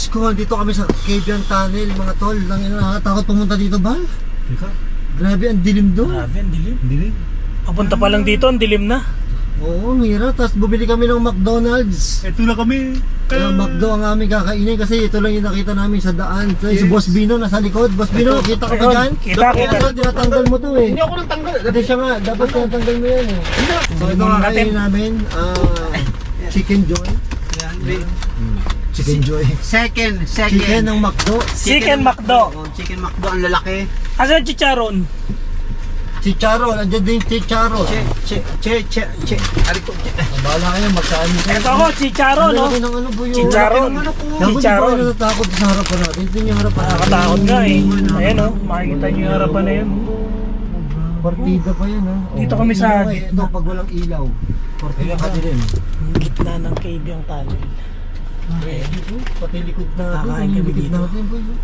Diyos ko, dito kami sa Cabian Tunnel, mga tol. Nakakatakot pumunta dito, Bal. Grabe, ang dilim doon. Grabe, ang dilim. Dilim. Papunta pa lang dito, ang dilim na. Oo, ang hirap. Tapos bumili kami ng McDonald's. Ito na kami. McDo ang aming kakainin kasi ito lang yung nakita namin sa daan. So, si Boss Bino nasa likod. Boss Bino, kita ka pa dyan? Kita. Tinatanggal mo to eh. Hindi ako nang tanggal. Kasi siya nga, dapat tinatanggal mo yan eh. So ito nga kainin namin, Chicken Joy. Chicken Joy. Second. Chicken ng McDo. Chicken McDo. Chicken McDo, ang lalaki. Asan yung chicharon? Chicharon, andyan din chicharon. Arito. Bahala kayo, magkaan mo. Ito ako, chicharon, no? Laki ng ano po yun. Chicharon. Chicharon. Chicharon. Natatakot sa harapan natin. Ito yung harapan natin. Nakakatakot nga eh. Ayan o, makikita nyo yung harapan na yun. Partida pa yan ha. Dito kami sa gitna. Ito pag walang ilaw. Partida ka din. Gitna ng Cabian Tunnel. Pati likod natin. Kakain kami Likod dito. natin po yun.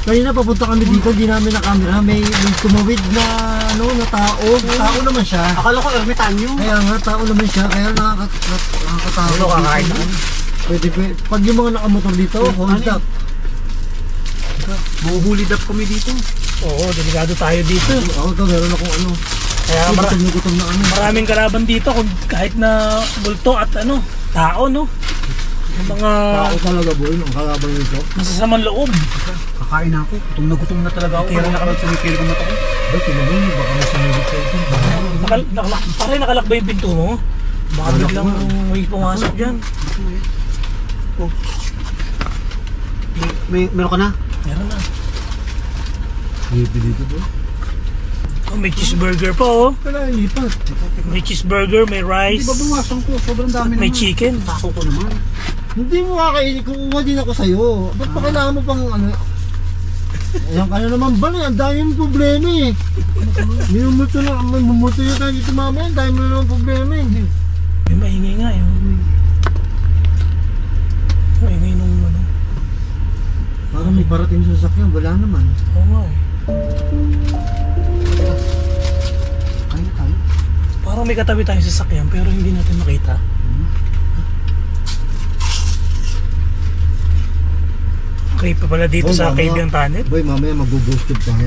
Kanina papunta kami dito, di namin na camera. May tumawid na na tao. Tao naman siya. Akala ko ermitanyo. Kaya nga, tao naman siya. Kaya nakakatakot. Ano kakain? Pwede. Pag yung mga nakamotor dito, hold up. Mahuhulid up kami dito. Oo, delikado tayo dito. Ako to, meron akong ano. Kaya gutom na ano. maraming kalaban dito kung kahit na bulto at tao, no? Yung mga Tao talaga boy, ang kalaban nito. masasamang loob. Kakain ako. Gutom na talaga ako. Tira na kami. Tumikil ko mata ko. Ba't tinanong niyo, baka may sumilip sa ito. Pare, nakalak ba yung pinto mo? Baka biglang may pumasok dyan. Meron ka na? Meron na. Lipi dito boy. Oh, may cheeseburger pa oh. Kailangan lipat. May cheeseburger, may Di rice, ba bumasang ko? Sobrang dami may naman. chicken. Tako ko naman. Hindi mo kakainin, kukuha din ako sa'yo. Ba't pa kailangan mo pang ano? Ayan ka na naman ba na? Ang dami mong problema eh. Minumuto na, mumuto yun tayo dito mamaya. Ang dami mo na naman problema eh. May maingay nga yun. Maingay nung Parang may parating sa sasakyan, wala naman. Oo nga eh. Kaya tayo. Parang may katabi tayong sasakyan pero hindi natin makita. Okay pa pala dito sa Cabian Tunnel. Boy, mamaya mag-ghost tube tayo.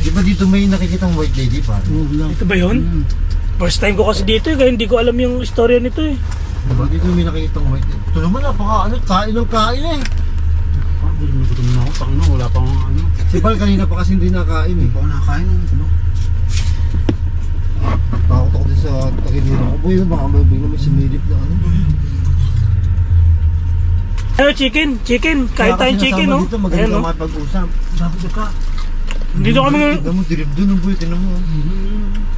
Di ba dito may nakikitang white lady pa? Ito ba yun? First time ko kasi dito eh, kaya hindi ko alam yung istorya nito eh. Diba dito may nakikitang white lady? Ito naman kain ng kain eh. Gutom na ako. Pang wala pang ano. Si Pal kanina pa kasi hindi nakain eh. Hindi pa ako nakakain. Takot ako din sa takilira ko. Boy, baka bigla may sumilip na ano. Ano chicken? Kahit tayong chicken no? Dito maganda Ayan, no? makipag-usap. Sabi ka. Dito kami Tignan mo, dilim doon boy, tignan mo.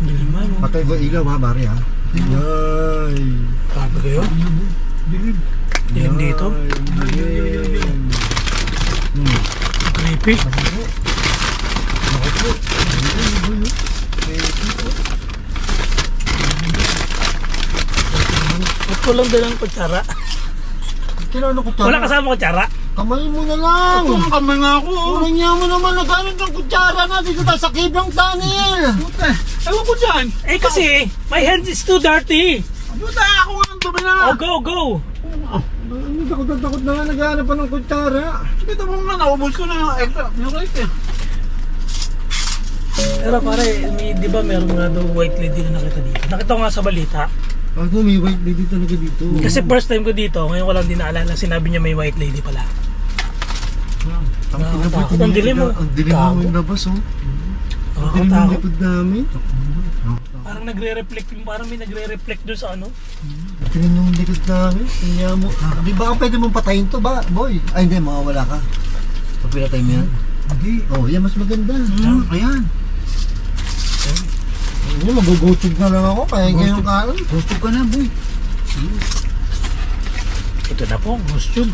Diliman no? Patay ba ilaw ha, bari ha? Yay! Grabe kayo? Dilim dito? Dilim. Creepy. Ako po. Ba't ko lang dalang kutsara? Kailangan ko kutsara. Wala kasama kutsara? Kamay mo na lang. Ito ang kamay nga ako. Ulan mo naman, naghanap ng kutsara na dito tayo sa Cabian Tunnel. Puta. Ewan ko dyan. Eh kasi, my hand is too dirty. Puta, ako nga ang dumi na. Oh, go! Takot na nga, naghanap pa ng kutsara. Dito mo nga, naubos ko na yung extra. Yung right eh. Pero pare, di ba meron nga daw white lady na nakita dito? Nakita ko nga sa balita. Ako may white lady talaga dito. Kasi first time ko dito, ngayon ko lang din naalala, sinabi niya may white lady pala. Nakakatakot. Ang dilim mo. Ang dilim mo yung labas oh. Ang dilim yung Nakakatakot. likod namin. Parang nagre-reflect yung parang may nagre-reflect doon sa ano. Dilim yung likod namin. Kanya mo. Di ba pwede mong patayin to ba, boy? Ay hindi, mawawala ka. Pag pinatay mo yan. Hindi. Oh, yan mas maganda. Ayan. Hindi, mag-go-tube na lang ako. Kaya ganyan kain. Gusto ka na, boy. Ito na po, ghost tube.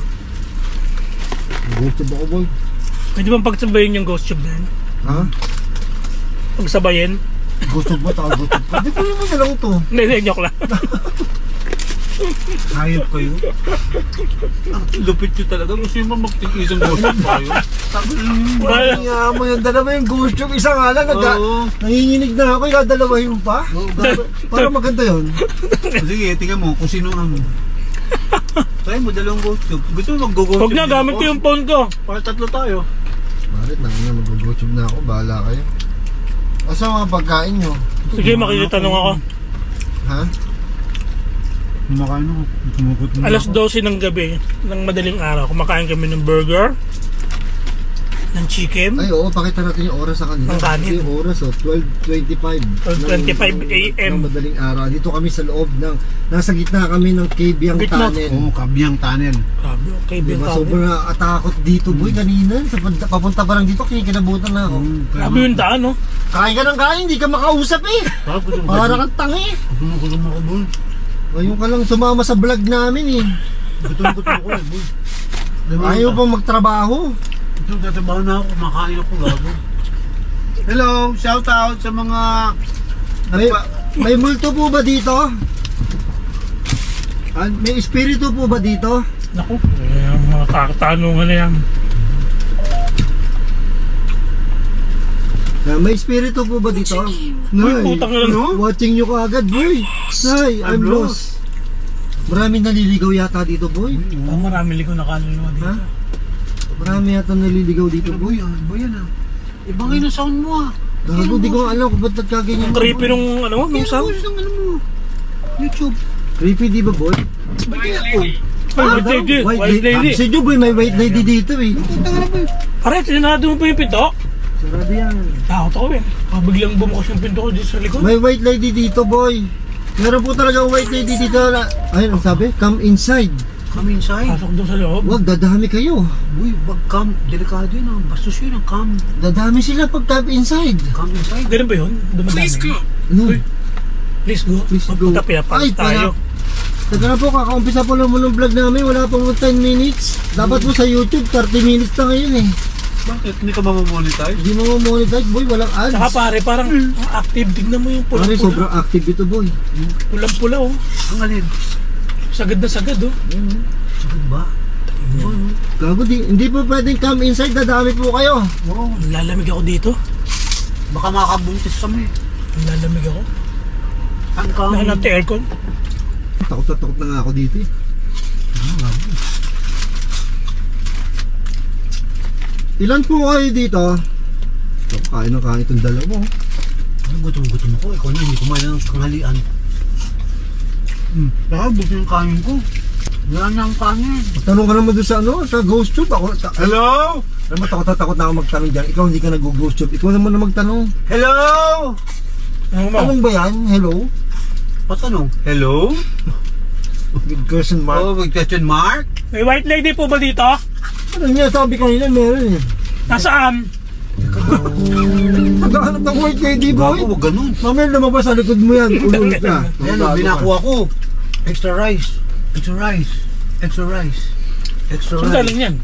Go-tube ako, boy. Pwede bang pagsabayin yung ghost tube na yan? Ha? Pagsabayin? Go-tube ba? Taka go-tube ba? Di pwede mo na lang ito. Hindi, joke lang. Hayop kayo. Ang lupit nyo talaga. Gusto nyo ba magtikisang ghost tayo? Sabi Parang nga mo yung dalawa yung go-tube. Isa nga lang. Nanginginig na ako. Dalawa yung pa. Para maganda yun. Sige, tingnan mo kung sino ang Try mo, dalawang ghost tube. Gusto mo mag-go-ghost Huwag na, gamit ko yung phone ko. Para tatlo tayo. Bakit na mag-YouTube na ako, bahala kayo. Asa mga pagkain nyo? Sige, makikitanong ako. Ha? Kumakain ako. Tumukot mo Alas 12 ng gabi, ng madaling araw, kumakain kami ng burger, ng chicken, Ay oo, pakita natin yung oras sa kanila. Ang kanin. Yung oras 12:25. 12:25 AM. Ng madaling araw. Dito kami sa loob ng, nasa gitna kami ng Kabyang Gitna. Tunnel. Oo, Kabyang Tunnel. Grabe, okay, Diba, benta. sobrang nakatakot dito boy kanina. Papunta pa lang dito, kinikilabutan na ako. Grabe yung daan, no? Kain ka ng kain, hindi ka makausap eh. Para kang tangi. Gutom ako, boy. Ngayon ka lang sumama sa vlog namin eh. Gutom ako, boy. Ayaw pang magtrabaho. Ito, tatabaho na ako. Kumakain ako, gago. Hello, shout out sa mga... May multo po ba dito? May espiritu po ba dito? Naku, mga kakatanungan na yan. May espiritu po ba dito? Uy, putang ina, no? Watching nyo kaagad, boy. Nay, I'm lost. Maraming naliligaw yata dito, boy. Oh, marami ligaw na kaluluwa dito. Ha? Marami yata naliligaw dito, boy. Boy, yan ah. Ibangin ang sound mo ah. Gago, di ko alam kung ba't nagkaganyan. Creepy nung, ano, nung sound. Ang ano mo? YouTube. Creepy, di ba, boy? White lady, white lady. Si Joe, boy, may white lady dito, eh. Pare, sinado mo pa yung pinto? Sarado yan. Takot ako eh. Biglang bumukas yung pinto ko dito sa likod. May white lady dito, boy. Meron po talaga white lady dito. Ayun, ang sabi? Come inside. Come inside. Pasok doon sa loob. Wag, dadami kayo. Uy, wag come. Delikado yun ah. Bastos yun ang come. Dadami sila pag come inside. Come inside. Ganun ba yun? Dumadami. Please go. Ano? Please go. Please go. Magpunta pinapalas tayo. Taga na po, kakaumpisa po lang mo ng vlog namin. Wala pang 10 minutes. Dapat po sa YouTube, 30 minutes na ngayon eh. Bakit? Hindi ka mamamonetize? Hindi mo monetize, boy. Walang ads. Saka pare, parang ang active. Tignan mo yung Pare, pulang-pula. sobrang active ito, boy. Pulang-pula oh. Ang alin? Sagad na sagad oh. Sakit ba? Gago, hindi po pwedeng come inside. Dadami po kayo. Oo. Lalamig ako dito. Baka makakabuntis kami. Lalamig ako. Ang come. Nahanap tayo aircon. Takot na takot na nga ako dito eh. Ilan po kayo dito? Kain na kain itong dalawa. Ay, gutom-gutom ako. Ikaw na, hindi kumain ng tanghalian. Baka buto yung kanin ko. Wala na ang kanin. Tanong ka naman doon sa ano, sa ghost tube. Ako, Hello? alam mo, takot na ako magtanong dyan. Ikaw hindi ka nag-ghost tube. Ikaw naman na magtanong. Hello? Ano mo? Tanong ba yan? Hello? Patanong? Hello? With question mark. Oh, with question mark? May white lady po ba dito? Ano niya, sabi kanina meron eh. Nasaan? Naghahanap ng white lady, boy. Gago, wag ganun. Mamaya lumabas sa likod mo yan. Ulul ka. Ayan, binakuha ko. Extra rice. Extra rice. Extra rice. Extra Saan rice. galing yan?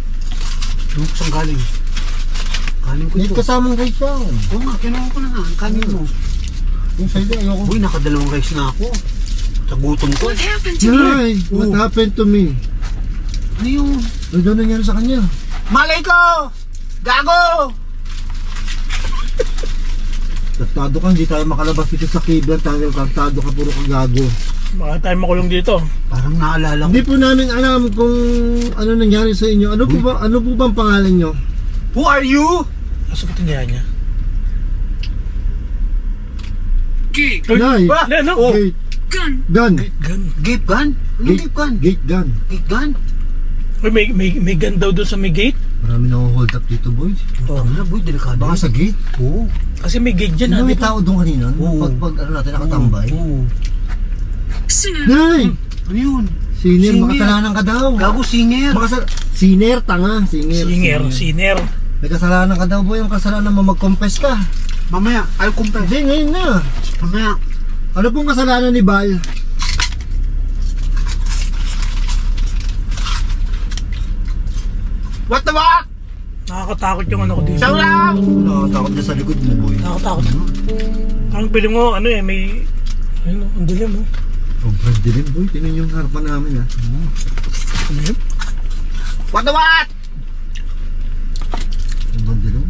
Saan galing? Kanin ko May ito. kasamang rice siya. Oo nga, kinuha ko na nga. Ang kanin mo. Yung sa'yo, ayoko. Uy, nakadalawang rice na ako. Sa gutom ko. Nay, what happened to me? Ano yung... Ano daw nangyari sa kanya? Malay ko! Gago! Tartado ka, hindi tayo makalabas dito sa cable tunnel. Tartado ka, puro kang gago. Baka tayo makulong dito. Parang naalala ko. Hindi po namin alam kung ano nangyari sa inyo. Ano po ba ang pangalan nyo? Who are you? Kasagutin niya niya. Nay, Ano? Oh. gate. Gun. Gape gun? Ano Gate. gape gun? Gate gun. Gape gun? Uy, may gun daw doon sa may gate. Marami na hold up dito, boys. Oh, na boy, delikado. Baka sa gate? Oo. Kasi may gate dyan Ano ha, may di ba? tao doon kanina? Oo. Pag ano natin nakatambay? Oo. Nay! Ano yun? Siner, Singer. makasalanan ka daw. Gago singer. Siner, tanga. Siner. May kasalanan ka daw, boy. Yung kasalanan mo, mag-confess ka. Mamaya, I'll confess. Hindi, ngayon na. Mamaya. Ano pong kasalanan ni Bal? What the fuck? Nakakatakot yung ano ko dito. Shout out! Nakatakot na sa likod mo, boy. Nakakatakot. Ang piling mo, ano eh, may... Ayun o, ang dilim mo. Sobrang dilim, boy. Tingnan yung harapan namin, ha. Ano yun? What the what? Sobrang dilim.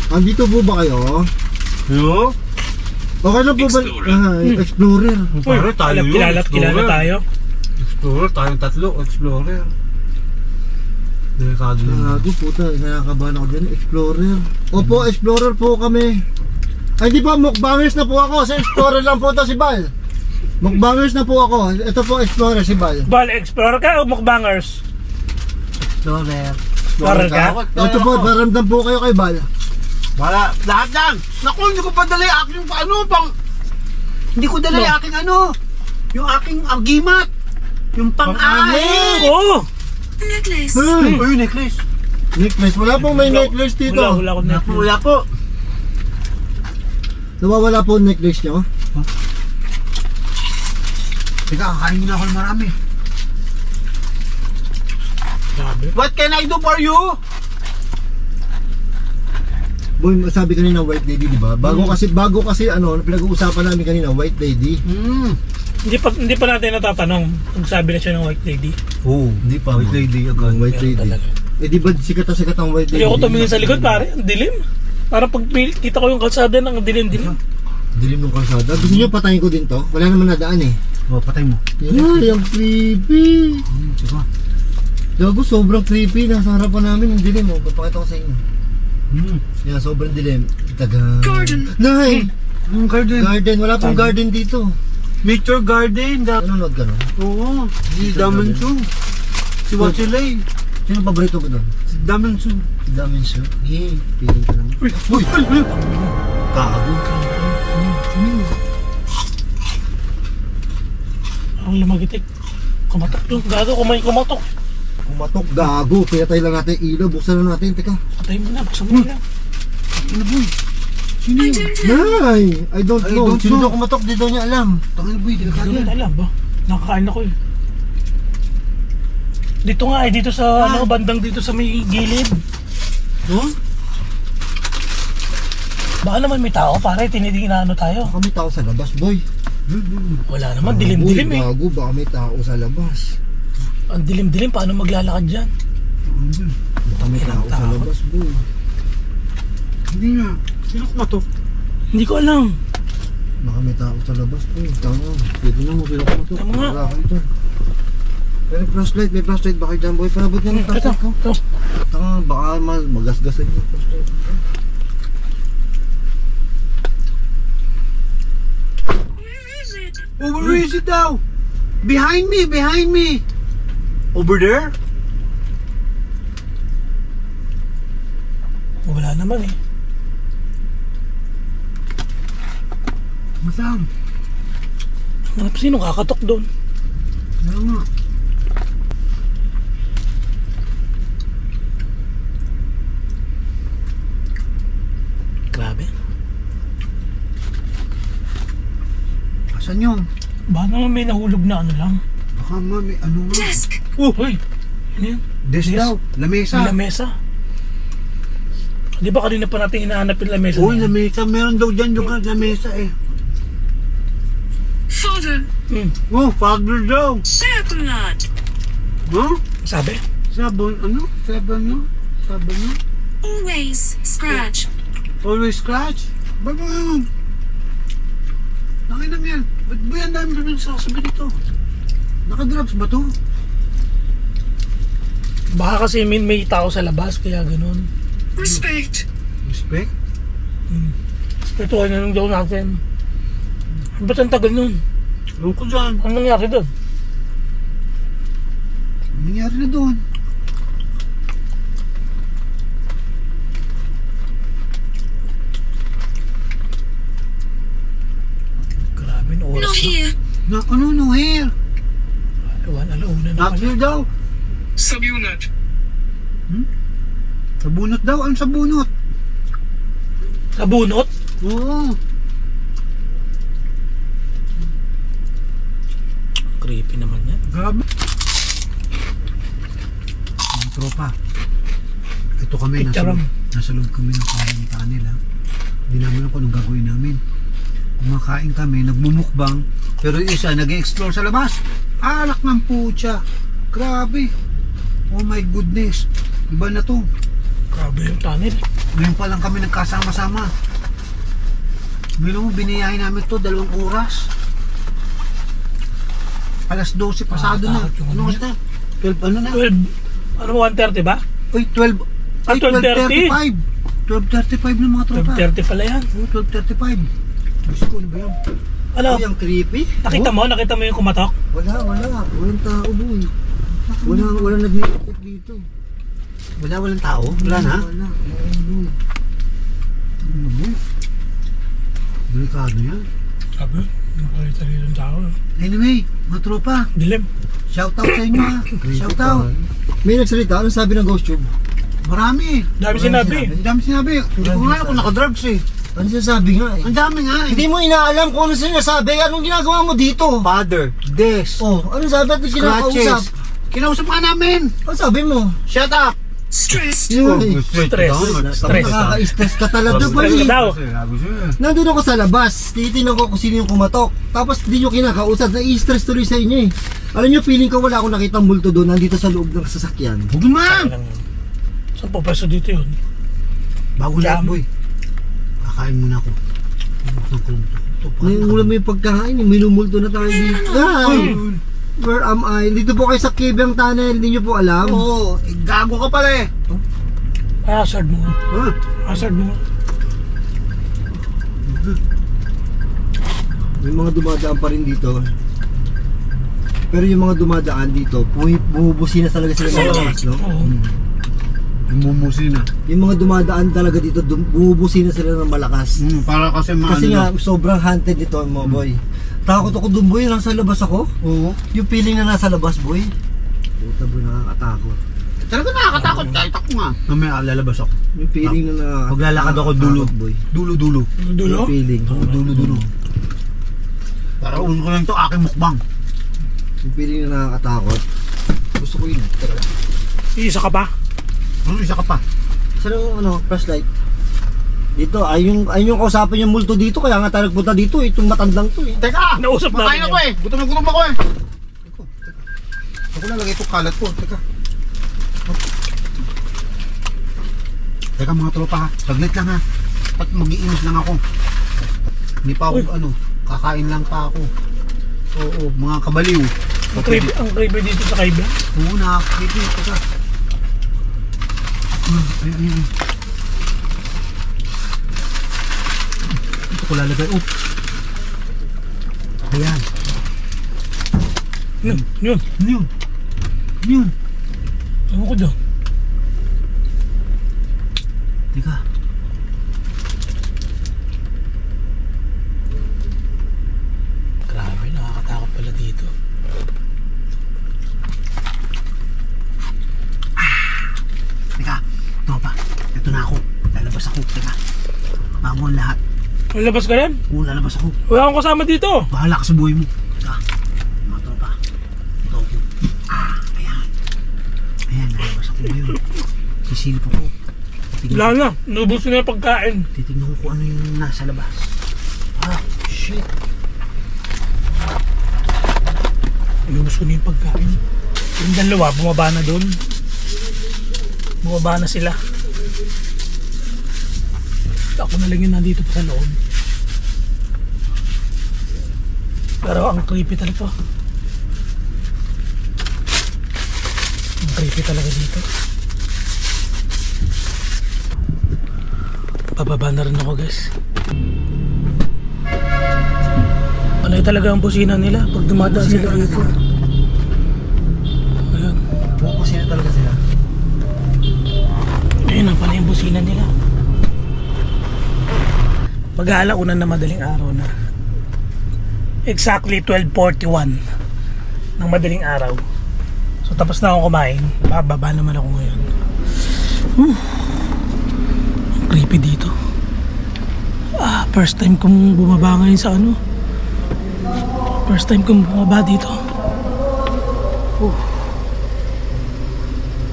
Andito po ba kayo? Hello? Okay lang po ba? Explorer. Pare, tayo yun. Kilala Explorer. tayo. Explorer, tayong tatlo. Explorer. Delikado yun. Gago puta, nakakabahan ako dyan. Explorer. Opo, Explorer po kami. Ay, di pa, mukbangers na po ako. Sa Explorer lang po to si Bal. Mukbangers na po ako. Ito po, Explorer si Bal. Bal, explorer ka o mukbangers? Explorer. Explorer ka? Ito po, baramdam po kayo kay Bal. Wala, lahat yan. Naku, hindi ko pa dala yung aking hindi ko dala yung aking yung aking agimat. Yung pang-ahit. Oo! Uy, necklace. Necklace. Wala pong may necklace dito. Wala ko na. Wala po. Nawawala po ang necklace nyo. Teka, kakain muna ako ng marami. Grabe. What can I do for you? Boy, sabi kanina white lady, di ba? Bago kasi pinag-uusapan namin kanina white lady. Hindi pa natin natatanong kung sabi na siya ng white lady. Oo. Hindi pa. White lady agad. White Meron lady. talaga. Eh di ba sikat na sikat ang white lady? Ayoko tumingin sa likod pare, ang dilim. Para pag kita ko yung kalsada ng dilim-dilim. Dilim ng kalsada. Gusto nyo patayin ko din to? Wala naman nadaan eh. Oh, patay mo. Ay, ang creepy. Diba? Gago, sobrang creepy. Nasa harapan namin yung dilim. Oh. Papakita ko sa inyo. Yan, sobrang dilim. Garden. Nay! Yung garden. Garden. Wala pong garden dito. Nature Garden. Nanonood ka no? Oo. Si Damansu. Si Wachilay. Sino paborito mo doon? Si Damansu. Si Daminsu. Yay, piling ka naman. Uy! Gago. Ang lumagitik. Kumatok yung gago, kumatok. Kumatok, gago. Pinatay lang natin yung ilaw. Buksan lang natin. Teka. Patay mo na, buksan mo na. Ano boy? Sino yun? Nay! I don't know. Sino daw kumatok? Di daw niya alam. Tangin boy, Hindi delikado ko yan. alam ba? Nakakain ako eh. Dito nga eh, dito sa bandang dito sa may gilid. Huh? Baka naman may tao pare, tinitingnan tayo. Baka may tao sa labas, boy. Wala naman, dilim-dilim eh. Gago, baka may tao sa labas. Ang dilim-dilim, paano maglalakad dyan? Baka may tao sa labas, boy. Hindi nga. Sino kumatok? Hindi ko alam. Baka may tao sa labas, boy. Tama. Pwede na mo sila kumatok. Tama nga. Wala kayo dyan. May flashlight, baka dyan, boy. Panabot nga ng Ito, flashlight ko. ito. Tanga, baka magasgasan yung flashlight. Oh, where is it daw? Behind me, behind me. Over there? Wala naman eh. Masam. Ano pa sino kakatok doon? Wala nga. Grabe. Asan yun? Baka naman may nahulog na ano lang. Baka may ano nga. Oh, hoy! Ano yan? Desk Desk. daw. Lamesa. May lamesa. Di ba kanina pa natin hinahanap yung lamesa? Uy, na yan? lamesa. Meron daw dyan lugar lamesa eh. Father, Oh, father daw. Serpenat, Huh? Sabi? Sabon, ano? Sabon no? Sabon no? always scratch. Always scratch? Bago yun. Nakinang yan. Ba't ba yan dami namin sasabi dito? Nakadrops ba to? Baka kasi may tao sa labas, kaya ganun. Respect. Respect? Ito na nung daw natin. Ba't ang tagal nun? Ewan ko dyan. Ano nangyari doon? Ano nangyari na doon? Grabe na oras Not na. here. Na, ano, no hair? Alauna na Not pala. here daw. Subunit. Sabunot daw. Ano sabunot? Sa bunot? Oo. Creepy naman yan. Grabe. Mga tropa. Ito kami, Picture nasa loob kami ng parantaan nila. Hindi namin alam kung anong gagawin namin. Kumakain kami, nagmumukbang. Pero yung isa, nag-explore sa labas. Alak ng putya. Grabe. Oh my goodness. Iba na to. Grabe yung tunnel. Ngayon pa lang kami nagkasama-sama. Bilo mo, biniyahin namin to 2 oras. Alas 12 pasado na. takot yung Ano ano oras na? 12 ano na? 12, ano 1:30 ba? Uy, 12. Ah, 12:30. 12:35 na mga tropa. 12:30 pala yan. Oo, 12:35. Gusto ko, ano ba yan? Ano? Ay, ang creepy. Nakita mo yung kumatok? Walang tao, boy. Walang nag-iikot dito. Walang tao? Wala na? Wala. Boy. Ano mo? Delikado yan. Sabi, nakita rin ng tao. Anyway, mga tropa, Dilim. shoutout sa inyo ha. Shoutout. May nagsalita, anong sabi ng Ghost Tube? Marami. Dami sinabi. Ang dami sinabi. Hindi ko nga ako nakadrugs eh. Ano sinasabi nga eh? Ang dami nga eh. Hindi mo inaalam kung ano sinasabi. Anong ginagawa mo dito? Father, Des, Oh, anong sabi at kinakausap? Scratches. Kinausap nga namin. Ano sabi mo? Shut up. Stressed. Yun. Stress. Nakaka-stress ka talaga, Stress boy. ka daw. Nandun ako sa labas, titinan ko kung sino yung kumatok. Tapos hindi nyo kinakausap, na-i-stress tuloy sa inyo eh. Alam nyo, feeling ko wala akong nakitang multo doon, nandito sa loob ng sasakyan. Huwag naman. Saan po pwesto dito yun? Bago lahat boy. Kakain muna ako. Ngayon mo yung pagkain, minumulto na tayo dito. Ay! Where am I? Dito po kayo sa Kibyang Tunnel, hindi nyo po alam? Oo, gago ka pala eh. Hazard mo. Ha? Hazard mo. May mga dumadaan pa rin dito. Pero yung mga dumadaan dito, bumubusina talaga sila ng lakas, no? Oo. Mumusin na. Yung mga dumadaan talaga dito, bumubusina sila ng malakas. Para kasi maano. Kasi nga, sobrang haunted dito, mga boy. Takot ako dun, boy. Nasa labas ako. Oo. Yung feeling na nasa labas, boy. Puta, boy, nakakatakot. Talaga nakakatakot kahit ako nga. Mamaya lalabas ako. Yung feeling na nakakatakot. Maglalakad ako dulo. boy. Dulo. Dulo? Yung feeling. Dulo. Para uno ko lang to aking mukbang. Yung feeling na nakakatakot. Gusto ko yun. Talaga. Isa ka pa? Ano isa ka pa? Saan yung flashlight? Dito, ayun yung kausapin yung multo dito. Kaya nga tayo nagpunta dito. Itong matandang to eh. Teka! Nausap makain namin ako yan. eh. Gutom ako eh. Ako lalagay itong kalat ko. Teka mga tropa ha. Saglit lang ha. At mag-iinis lang ako. Hindi pa ako kakain lang pa ako. Oo, mga kabaliw. Ang creepy dito sa Kaiba. Oo, nakakakiti. Teka. Ayun. Ito ko lalagay. Oh. Ayan. Yun. Yun. Ewan ko dyan. Teka. Grabe, nakakatakot pala dito. Teka, tropa. Ito na ako. Lalabas ako. Teka. Bago ang lahat. Lalabas ka rin? Oo, lalabas ako. Wala akong kasama dito. Bahala ka sa buhay mo. Teka. Mga tropa. Ito ako. Ayan, lalabas ako ngayon. Sisilip ako. Wala na. Nubos na yung pagkain. Titignan ko kung ano yung nasa labas. Shit. Nubos ko na yung pagkain. Yung dalawa, bumaba na doon. Bumaba na sila. Ako na lang yung nandito pa sa loob. Pero ang creepy talaga. Ang creepy talaga dito. Bababa na rin ako, guys. Alay talaga ang busina nila pag dumadaan sila dito. Ayan. Bumubusina talaga sila. Ayun ang pala yung busina nila. Mag-aalauna na madaling araw na. Exactly 12:41 ng madaling araw. So tapos na ako kumain. Bababa naman ako ngayon. Creepy dito. First time kong bumaba ngayon sa ano. First time kong bumaba dito.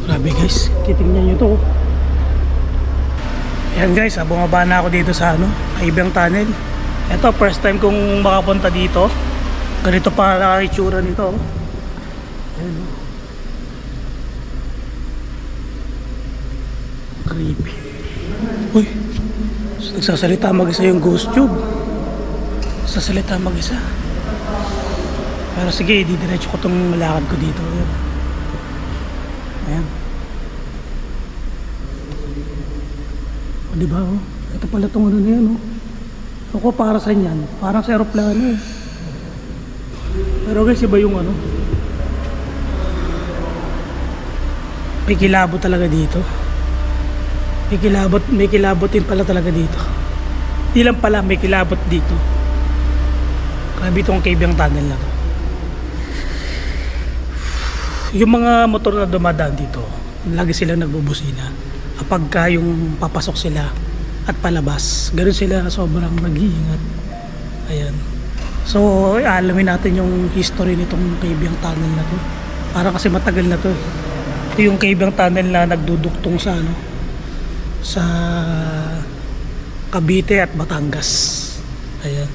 Grabe guys. Titignan nyo to. Ayan guys, bumaba na ako dito sa ano, Kibyang Tunnel. Ito, first time kong makapunta dito. Ganito pa nakakitsura nito. Ayan, oh. Creepy. Uy, nagsasalita mag-isa yung Ghost Tube. sa salita mag-isa. Pero sige, didiretso ko tong lakad ko dito. Ayan. O diba oh? Ito pala tong ano na yan oh. Ako para sa yan, parang sa aeroplano eh. Pero guys, iba yung ano. May kilabot talaga dito. May kilabot din pala talaga dito. Di lang pala, may kilabot dito. Grabe itong Kabyang Tunnel na to. Yung mga motor na dumadaan dito, lagi sila nagbubusina kapag yung papasok sila at palabas. Ganun sila, sobrang nag-iingat. Ayan. So, alamin natin yung history nitong Kabyang Tunnel na to. Para kasi matagal na to eh. Ito yung Kabyang Tunnel na nagduduktong sa ano, sa Cavite at Batangas. Ayan.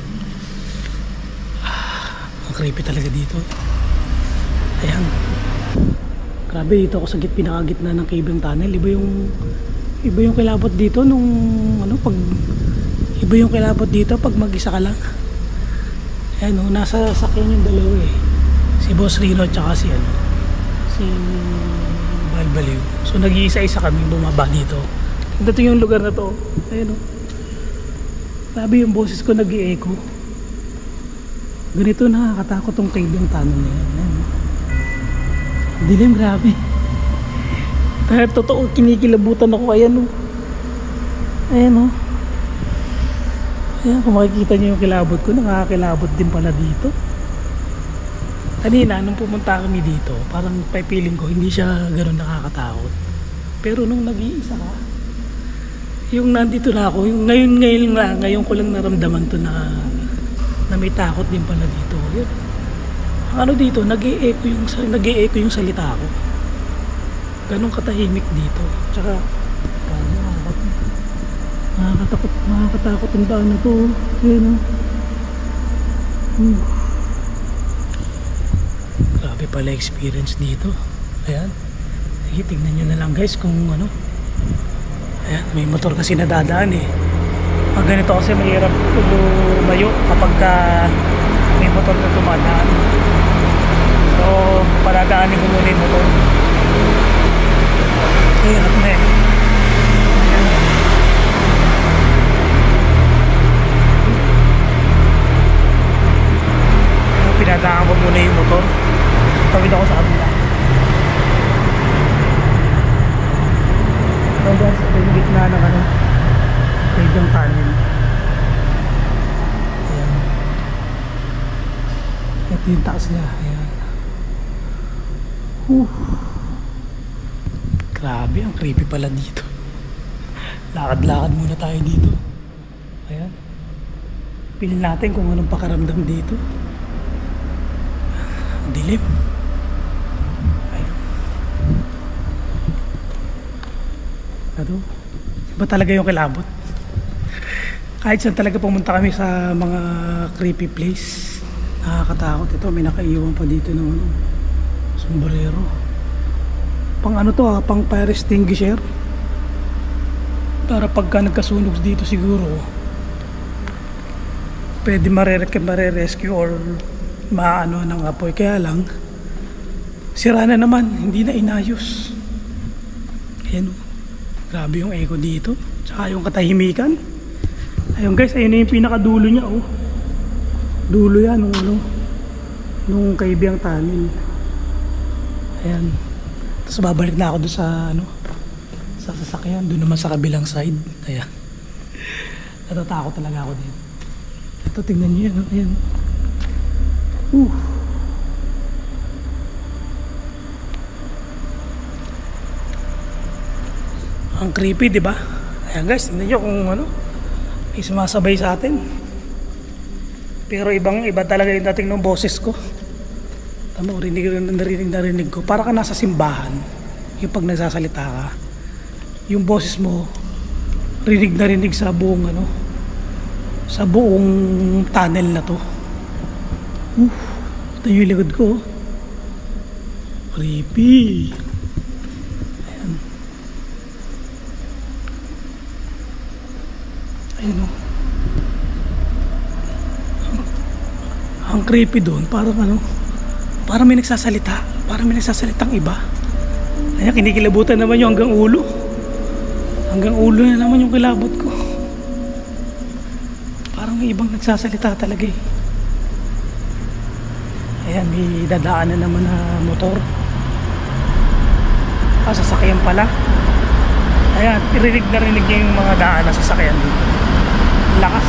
Ang creepy talaga dito. Ayan. Grabe, dito ako sa pinakagitna ng Kabyang Tunnel. Iba yung kilabot dito nung ano, pag iba yung kilabot dito pag mag-isa ka lang. Ayan o, nasa sakyan yung dalawa eh. Si Boss Rino at saka si Baliw. So nag-iisa-isa kami bumaba dito. Ito yung lugar na to. Ayan o. Grabe yung boses ko nag-i-echo. Ganito nakakatakot tong Kabyang Tunnel na yan. Ayan o. Dilim, grabe. Dahil totoo, kinikilabutan ako. Ayan o. Ayan o. Ayan, kung makikita nyo yung kilabot ko, nakakakilabot din pala dito. Kanina, nung pumunta kami dito, parang feeling ko, hindi siya gano'n nakakatakot. Pero nung nag-iisa ka, yung nandito na ako, yung ngayon ko lang naramdaman to na may takot din pala dito. Yun. Ano dito, nag-e-echo yung salita ko. Ganong katahimik dito. Tsaka nakakatakot ang daan na to. Ayan o. Grabe pala experience dito. Ayan. Sige, tingnan nyo na lang guys kung ano. Ayan, may motor kasi nadadaan eh. Pag ganito kasi mahirap lumayo kapag may motor na tumadaan. So, paladaanin ko muna yung motor. Hirap na eh. Pinadaan ko muna yung motor. Tawid ako sa kabila. So guys, ito yung gitna ng ano, Kabyang Tunnel. Ayan. Ito yung taas niya. Ayan. Grabe, ang creepy pala dito. Lakad-lakad muna tayo dito. Ayan. Pili natin kung anong pakaramdam dito. Dilim. Ayun. Ano? Iba talaga yung kilabot. Kahit saan talaga pumunta kami sa mga creepy place, nakakatakot. Ito, may nakaiwan pa dito ng ano, sombrero. Pang ano to ha, pang fire extinguisher. Para pagka nagkasunog dito siguro, pwede mare-rescue or maano ng apoy. Kaya lang sira na naman, hindi na inayos. Ayan o, grabe yung echo dito, tsaka yung katahimikan. Ayun guys, ayun na yung pinakadulo niya oh. Dulo yan nung ano, nung Kabyang Tunnel. Ayan. Tapos babalik na ako doon sa ano, sa sasakyan, doon naman sa kabilang side. Ayan. Natatakot talaga ako dito. Ito, tingnan niyo yan. Ayan. Ang creepy, di ba? Ayan guys, tingnan nyo kung ano, may sumasabay sa atin. Pero iba talaga yung dating ng boses ko. Tama, narinig ko. Para ka nasa simbahan. Yung pag nagsasalita ka, yung boses mo rinig sa buong ano, sa buong tunnel na to. Ito yung likod ko. Creepy. Ayan. Ayun o. Ang Ang creepy doon, parang parang may nagsasalita. Parang may nagsasalitang iba. Ayan, kinikilabutan naman yung hanggang ulo. Hanggang ulo na naman yung kilabot ko. Parang may ibang nagsasalita talaga eh. Ayan, may dadaanan naman na motor. Sasakyan pala. Ayan, rinig na rinig niya yung mga daan na sasakyan dito. Lakas.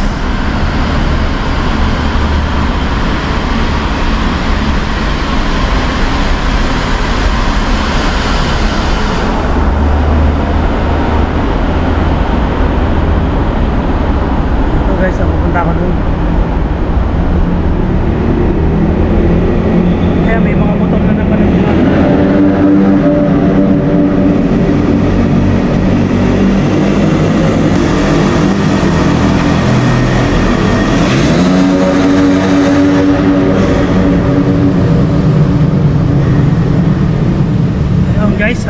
Ito guys, pupunta ako dun. Kaya may mga motor na naman na guys,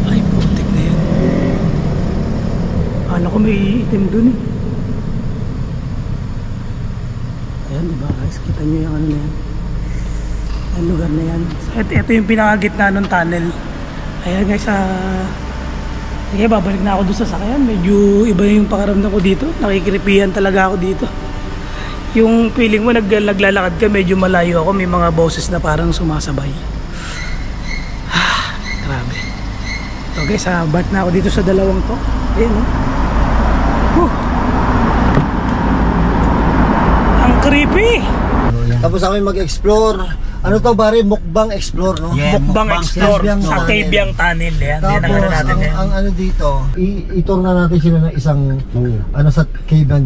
ay putik na yan. Akala ko may itim dun eh. Ayan, diba guys, kita nyo yung ano na yan, yung lugar na yan. So, ito yung pinakagitna ng tunnel. Ayan guys, sige, babalik na ako dun sa sasakyan. Medyo iba yung pakaramdam ko dito. Nakikiripihan talaga ako dito. Yung feeling mo naglalakad ka, medyo malayo ako, may mga boses na parang sumasabay. Grabe. Ito guys, bat na ako dito sa dalawang to. Ayan oh. Ang creepy. Tapos kami mag-explore. Ano to bari? Mukbang explore, no? Yeah, Mukbang explore Caveang sa tunnel. Caveang Tunnel. Yan, yan ang Tapos, ano natin yan. ang ano dito, i-tour na natin sila ng isang ano sa Caveang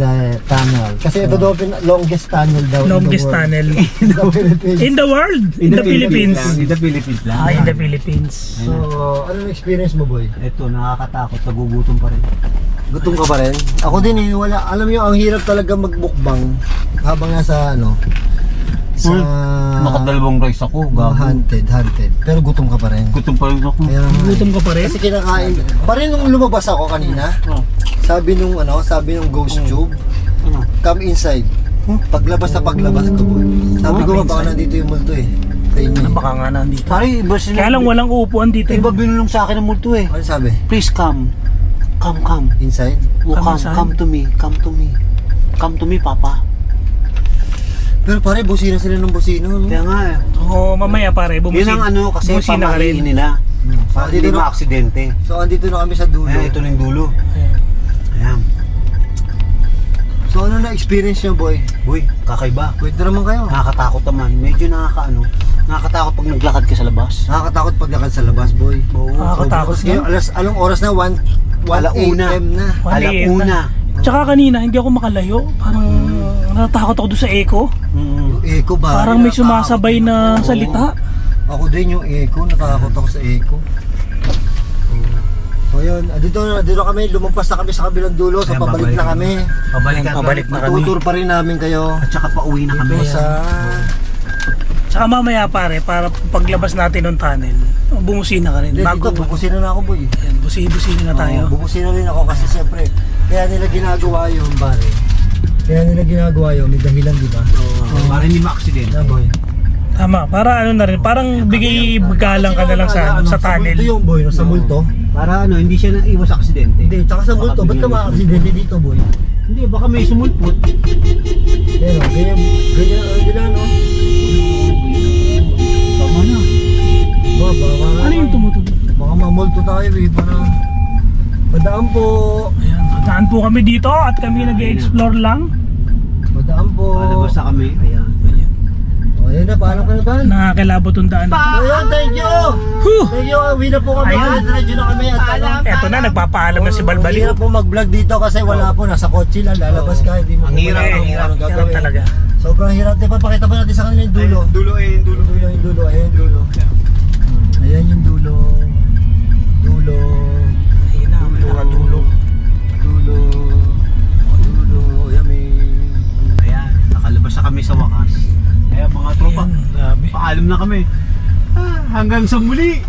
Tunnel. Kasi ito daw longest tunnel daw Longest tunnel. in the Philippines. In the world? In the Philippines? In the Philippines lang. Ah, in the Philippines. So, anong experience mo, boy? Ito, nakakatakot. Nagugutom pa rin. Gutom ka pa rin? Ako din eh, wala. Alam mo, ang hirap talaga magmukbang habang nasa ano, sa Nakadalawang rice ako, gago. haunted. Pero gutom ka pa rin. Gutom pa rin ako. Kaya Gutom ka pa rin? kasi kinakain. Pa rin nung lumabas ako kanina, sabi nung ghost tube, come inside. Paglabas ko, boy. Sabi ko ba baka nandito yung multo eh. Sa inyo eh. Baka nga nandito. Pare, iba sila. Kaya lang walang upuan dito. Iba binulong sa akin ng multo eh. Ano sabi? Please come. Come. Inside? Oh, Come come, inside? come to me. Come to me. Come to me, Papa. Pero pare, busina sila ng busino, no? Kaya nga eh. Oo, mamaya pare, Yun ang ano kasi bumusina ka rin. pamahiin nila. Para Andito hindi na- ma-aksidente. So, andito na kami sa dulo. Ayan, ito na yung dulo. Ayan. Ayan. So, ano na-experience nyo, boy? Uy, kakaiba. Kwento naman kayo. Nakakatakot naman. Medyo nakakatakot pag naglakad ka sa labas. Nakakatakot paglakad sa labas, boy. Oo. Nakakatakot Tapos kayo, anong oras na? 1 Alauna. AM na. Alauna. Tsaka kanina, hindi ako makalayo. Parang natatakot ako doon sa echo. Mm. Yung echo ba? Parang may sumasabay na salita. Ako din yung echo, natakot ako sa echo. So yun, dito kami, lumampas na kami sa kabilang dulo, so Ayan, pabalik na kami. Pabalik na kami. Tutur pa rin namin kayo. At saka pauwi na kami. Dito sa... Tsaka mamaya pare, para paglabas natin ng tunnel, bumusina ka rin. Hindi, dito, bubusina na ako, boy. Ayan, busina na tayo. Bubusina rin ako kasi siyempre, kaya nila ginagawa yun, pare. Kaya nila ginagawa yun, may dahilan, di ba? Para hindi ma-aksidente. Na, boy. Tama, para ano na rin, parang bigay galang ka na lang sa tunnel. Ito yung boy, no, sa multo. Para hindi siya naiwas sa aksidente. Hindi, tsaka sa multo, ba't ka ma-aksidente dito, boy? Hindi, baka may sumulpot. Pero, ganyan, no? Tama na. Baka, Ano yung tumutunog? baka mamulto tayo, eh, parang... Madaan po. Ayan, daan po kami dito at kami nag-explore lang. Madaan po. Palabas na kami. Ayan. O, ayun na, paalam ka na ba? Nakakilabot yung daan. Ayun, thank you! Whew! Thank you, uwi na po kami. Ayun. Diretso na kami. At Eto na, nagpapaalam na si Balbali. Hindi na po mag-vlog dito kasi wala po. Nasa kotse lang, lalabas ka. Hindi mo Ang po hirap, alam ang kung hirap. anong Hirap gagawin. talaga. Sobrang hirap. Di, papakita pa natin sa kanila yung dulo. Dulo eh, yung dulo. Yung dulo. Ayan yung dulo. Ayan yung dulo. Dulo. Ayun na, may nakadulo. Dulo. Dulo. Ayan may... Ayan, nakalabas na kami sa wakas. Ayan mga tropa, Ayan, grabe. paalam na kami. Hanggang sa muli.